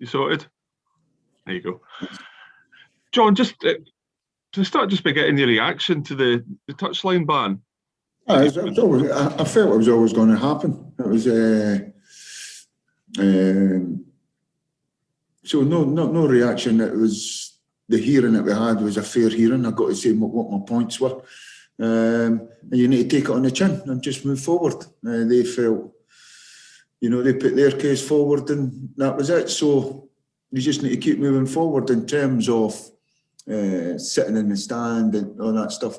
You sorted? There you go. John, just to start just by getting your reaction to the touchline ban. I felt it was always going to happen. It was so no reaction. It was the hearing that we had was a fair hearing. I got to say what my points were, and you need to take it on the chin and just move forward. They felt, they put their case forward and that was it. So you just need to keep moving forward in terms of sitting in the stand and all that stuff.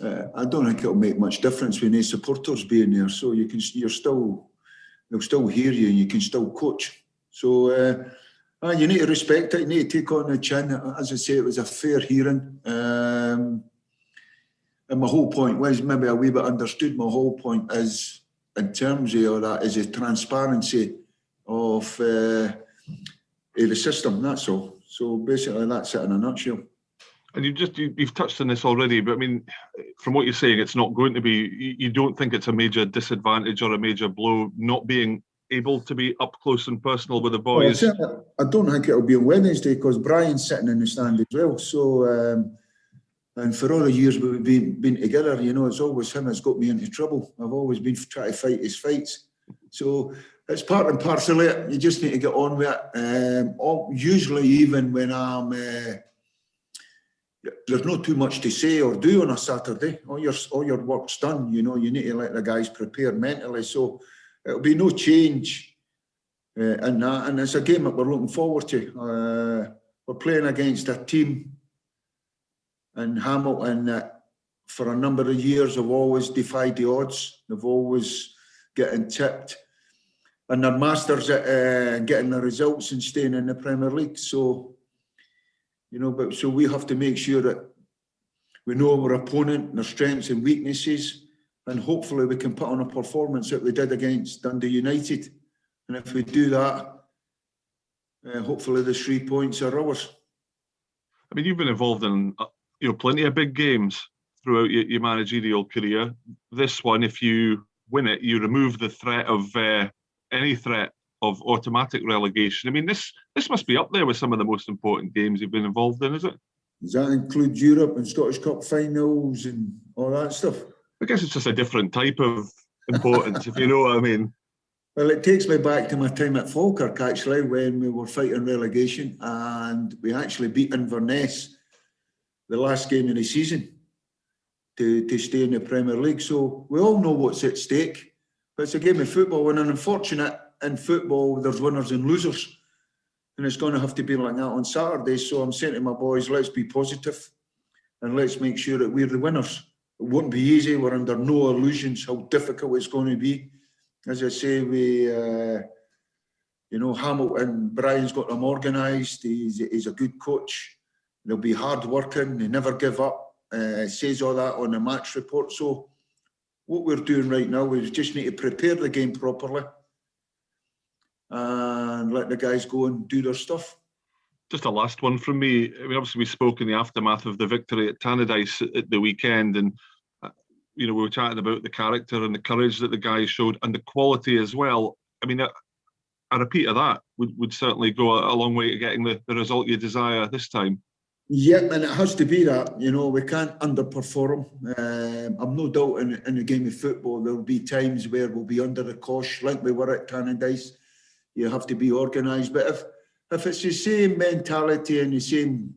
I don't think it'll make much difference when there's supporters being there. So they'll still hear you and you can still coach. So you need to respect it. You need to take on the chin. As I say, it was a fair hearing. And my whole point was maybe a wee bit understood. My whole point is in terms of all that is the transparency of the system. That's all. So basically, that's it in a nutshell. And you've touched on this already, but I mean, from what you're saying, it's not going to be. You don't think it's a major disadvantage or a major blow not being able to be up close and personal with the boys? Well, I don't think it'll be on Wednesday because Brian's sitting in the stand as well. So, and for all the years we've been together, it's always him that's got me into trouble. I've always been trying to fight his fights. So it's part and parcel of it. You just need to get on with it. Usually, even when I'm there's not too much to say or do on a Saturday. All your work's done. You need to let the guys prepare mentally. So it'll be no change in that. And it's a game that we're looking forward to. We're playing against a team in Hamilton that for a number of years have always defied the odds. They've always getting tipped. And they're masters at getting the results and staying in the Premier League. So, so we have to make sure that we know our opponent, their strengths and weaknesses, and hopefully we can put on a performance that we did against Dundee United. And if we do that, hopefully the 3 points are ours. I mean, you've been involved in plenty of big games throughout your managerial career. This one, if you win it, you remove the threat of any threat of automatic relegation. I mean, this must be up there with some of the most important games you've been involved in, is it? Does that include Europe and Scottish Cup finals and all that stuff? I guess it's just a different type of importance, if you know what I mean. Well, it takes me back to my time at Falkirk, actually, when we were fighting relegation and we actually beat Inverness the last game of the season to stay in the Premier League. So we all know what's at stake, but it's a game of football, and unfortunate in football, there's winners and losers, and it's going to have to be like that on Saturday. So I'm saying to my boys, let's be positive and let's make sure that we're the winners. It won't be easy. We're under no illusions how difficult it's going to be. As I say, Hamilton, Brian's got them organised. He's a good coach. They'll be hard working. They never give up. Says all that on the match report. So what we're doing right now is just need to prepare the game properly and let the guys go and do their stuff. Just a last one from me. I mean, obviously we spoke in the aftermath of the victory at Tannadice at the weekend, and we were chatting about the character and the courage that the guys showed and the quality as well. I mean, a repeat of that would certainly go a long way to getting the result you desire this time. Yeah, and it has to be that. We can't underperform. I'm no doubt in the game of football there'll be times where we'll be under the cosh, like we were at Tannadice. You have to be organised. But if it's the same mentality and the same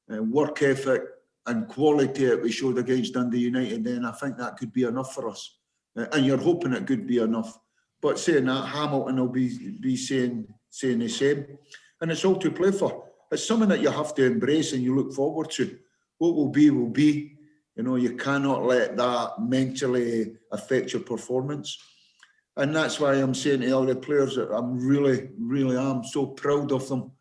work ethic and quality that we showed against Dundee United, then I think that could be enough for us. And you're hoping it could be enough. But saying that, Hamilton will be saying the same. And it's all to play for. It's something that you have to embrace and you look forward to. What will be, will be. You cannot let that mentally affect your performance. And that's why I'm saying to all the players that I'm really, really am so proud of them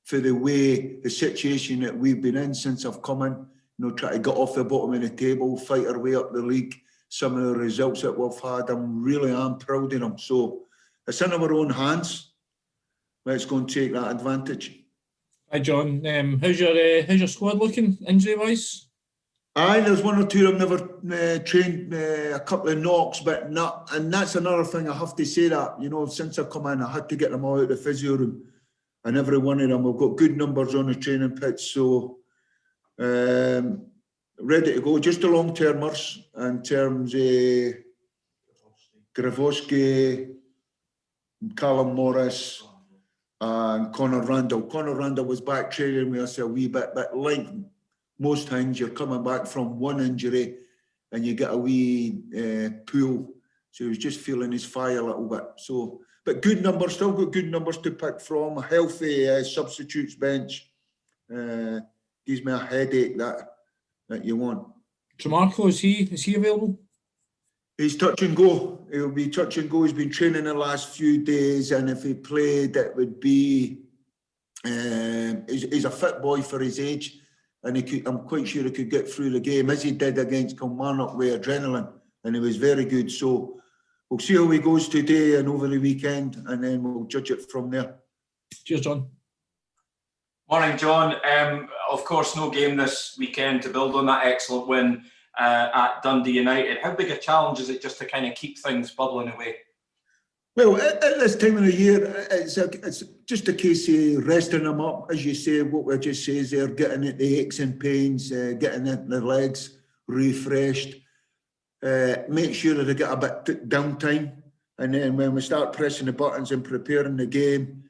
for the situation that we've been in since I've come in. Try to get off the bottom of the table, fight our way up the league. Some of the results that we've had, I'm proud of them. So it's in our own hands. Let's go and take that advantage. Hi John, how's your squad looking injury-wise? Aye, there's one or two I've never trained, a couple of knocks, but not. And that's another thing I have to say that, since I've come in, I had to get them all out of the physio room. and every one of them have got good numbers on the training pitch. So ready to go. Just the long-termers in terms of Gravoski, Callum Morris, and Conor Randall. Conor Randall was back training with us a wee bit, but like most times, you're coming back from one injury and you get a wee pull. So he was just feeling his fire a little bit. So, but good numbers, still got good numbers to pick from. A healthy substitutes bench gives me a headache that you want. Tremarco, is he available? He's touch and go. He'll be touch and go. He's been training the last few days, and if he played, it would be. He's a fit boy for his age, and I'm quite sure he could get through the game as he did against Kilmarnock with adrenaline, and he was very good. So we'll see how he goes today and over the weekend, and then we'll judge it from there. Cheers, John. Morning, John. Of course, no game this weekend to build on that excellent win at Dundee United. How big a challenge is it just to kind of keep things bubbling away? Well, at this time of the year, it's just a case of resting them up, as you say. What we just say is they're getting at the aches and pains, getting at their legs refreshed. Make sure that they get a bit downtime, and then when we start pressing the buttons and preparing the game,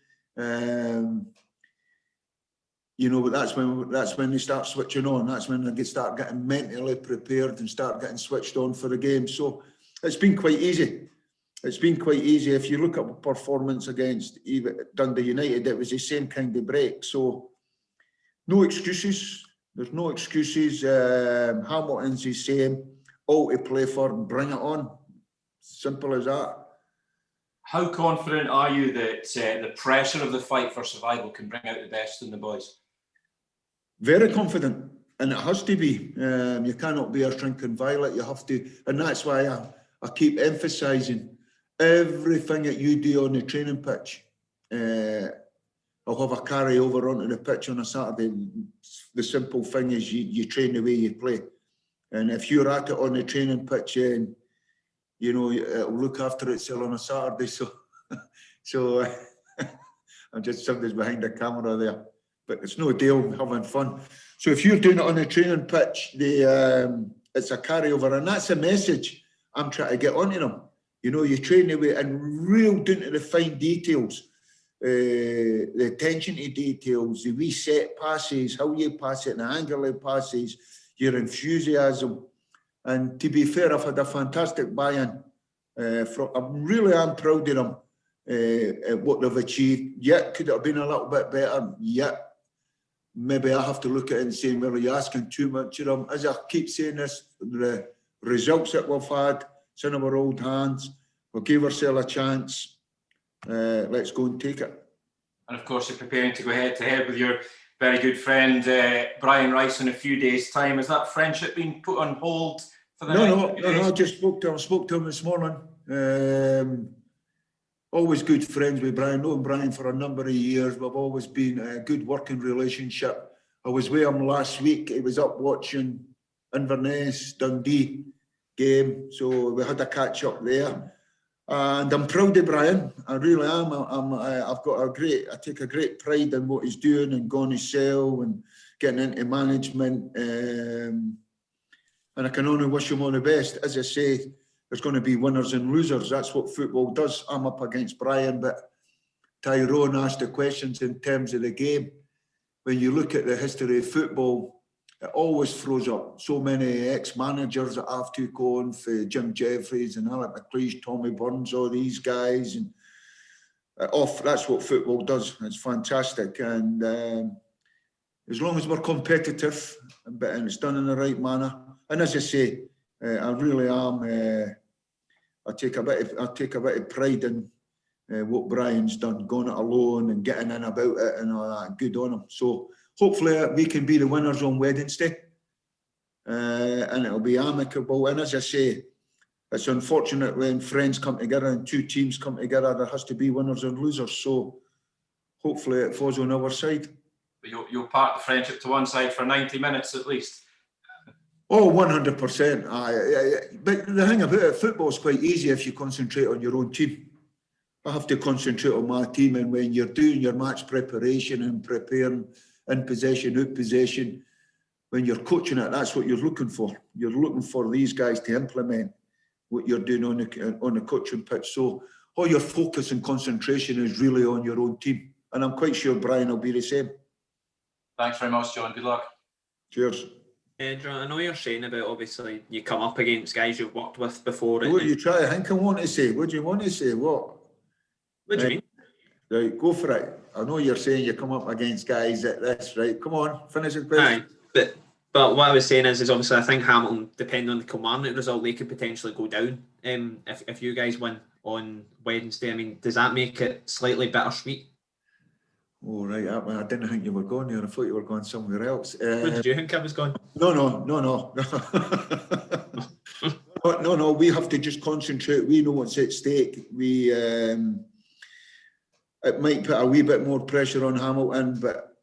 that's when they start switching on. That's when they start getting mentally prepared and start getting switched on for the game. So it's been quite easy. It's been quite easy. If you look at the performance against Dundee United, it was the same kind of break. So no excuses. There's no excuses. Hamilton's the same. All to play for and bring it on. Simple as that. How confident are you that the pressure of the fight for survival can bring out the best in the boys? Very confident, and it has to be. You cannot be a shrinking violet. You have to, and that's why I keep emphasising everything that you do on the training pitch. I'll have a carry over onto the pitch on a Saturday. The simple thing is you train the way you play, and if you're at it on the training pitch, and it'll look after itself on a Saturday. So I'm just somebody's behind the camera there. But it's no deal, having fun. So if you're doing it on a training pitch, it's a carryover, and that's a message I'm trying to get onto them. You train away and real down to the fine details, the attention to details, the wee set passes, how you pass it, the angle of passes, your enthusiasm. And to be fair, I've had a fantastic buy-in. I really am proud of them, at what they've achieved. Yet, could it have been a little bit better? Yet. Maybe I have to look at it and say, well, you're asking too much of them. As I keep saying this, the results that we've had, it's in our old hands. We'll give ourselves a chance. Let's go and take it. And of course, you're preparing to go head-to-head with your very good friend, Brian Rice, in a few days' time. Has that friendship been put on hold for the next few days? No, I just spoke to him this morning. Always good friends with Brian. Known Brian for a number of years. We've always been a good working relationship. I was with him last week. He was up watching Inverness, Dundee game. So we had a catch up there. And I'm proud of Brian. I really am. I take a great pride in what he's doing and going to sell and getting into management. And I can only wish him all the best. As I say, there's going to be winners and losers. That's what football does. I'm up against Brian, but Tyrone asked the questions in terms of the game. When you look at the history of football, it always throws up so many ex-managers that have to go on for Jim Jeffries and Alec McLeish, Tommy Burns, all these guys. And that's what football does. It's fantastic. And as long as we're competitive and it's done in the right manner. And as I say, I really am. I take a bit of pride in what Brian's done, going it alone and getting in about it and all that. Good on him. So hopefully we can be the winners on Wednesday, and it'll be amicable. And as I say, it's unfortunate when friends come together and two teams come together. There has to be winners and losers. So hopefully it falls on our side. But you'll park the friendship to one side for 90 minutes at least. Oh, 100%. But the thing about it, football's quite easy if you concentrate on your own team. I have to concentrate on my team. And when you're doing your match preparation and preparing in possession, out possession, when you're coaching it, that's what you're looking for. You're looking for these guys to implement what you're doing on the coaching pitch. So all your focus and concentration is really on your own team. And I'm quite sure Brian will be the same. Thanks very much, John. Good luck. Cheers. John, I know you're saying about, obviously, you come up against guys you've worked with before. What do you try? I think I want to say. What do you want to say? What do you mean? Right, go for it. I know you're saying you come up against guys at this, right? Come on, finish the question. Aye, but what I was saying is obviously I think Hamilton, depending on the Kilmarnock result, they could potentially go down if you guys win on Wednesday. I mean, does that make it slightly bittersweet? Oh, right. I didn't think you were going there. I thought you were going somewhere else. Where did you think I was going? No. No. We have to just concentrate. We know what's at stake. It might put a wee bit more pressure on Hamilton, but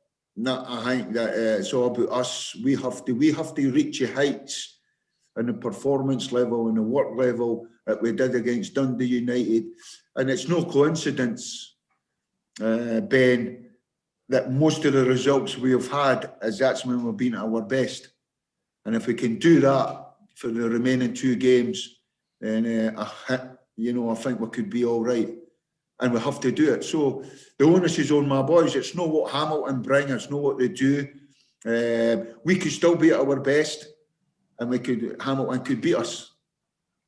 I think that it's all about us. We have to reach the heights and the performance level and the work level that we did against Dundee United. And it's no coincidence, Ben, that most of the results we have had is that's when we've been at our best. And if we can do that for the remaining 2 games, then I think we could be all right. And we have to do it. So the onus is on my boys. It's not what Hamilton bring, it's not what they do. We could still be at our best, and Hamilton could beat us.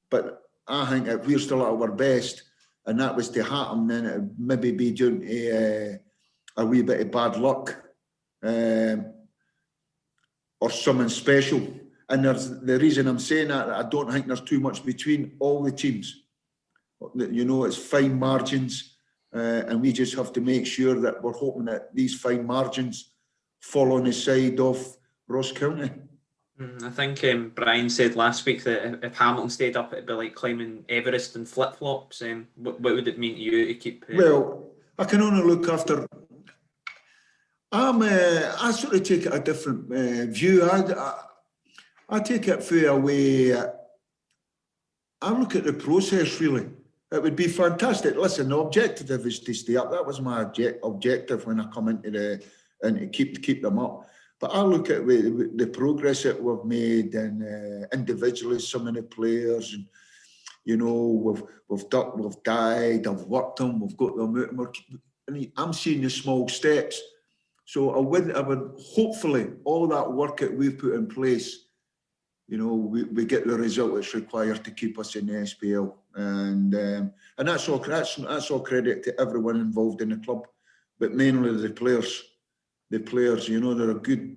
But I think if we're still at our best, and that was to happen, then it would maybe be due to a wee bit of bad luck or something special. And the reason I'm saying that, I don't think there's too much between all the teams. You know, it's fine margins, and we just have to make sure that we're hoping that these fine margins fall on the side of Ross County. I think Brian said last week that if Hamilton stayed up, it'd be like climbing Everest in flip-flops. What would it mean to you to keep... Well, I can only look after... I sort of take it a different view. I take it for a way... I look at the process, really. It would be fantastic. Listen, the objective is to stay up. That was my objective when I come into and to keep them up. But I look at the progress that we've made, and individually, some of the players, and you know, we've died, I've worked them, we've got them out, and I'm seeing the small steps. So I would hopefully all that work that we've put in place, you know, we get the result that's required to keep us in the SPL, and that's all credit to everyone involved in the club, but mainly the players. The players, you know, they're a good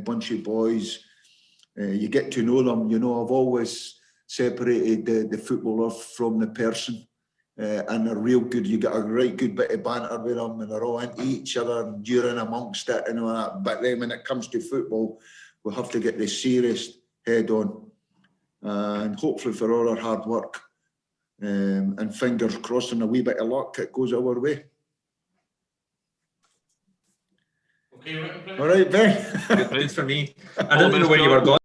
bunch of boys. You get to know them. You know, I've always separated the footballer from the person, and they're real good. You get a right good bit of banter with them, and they're all into each other and during amongst it and all that. But then when it comes to football, we have to get the serious head on, and hopefully for all our hard work and fingers crossed and a wee bit of luck, it goes our way. Okay, All right, Ben. Good for me. I didn't know where you were going.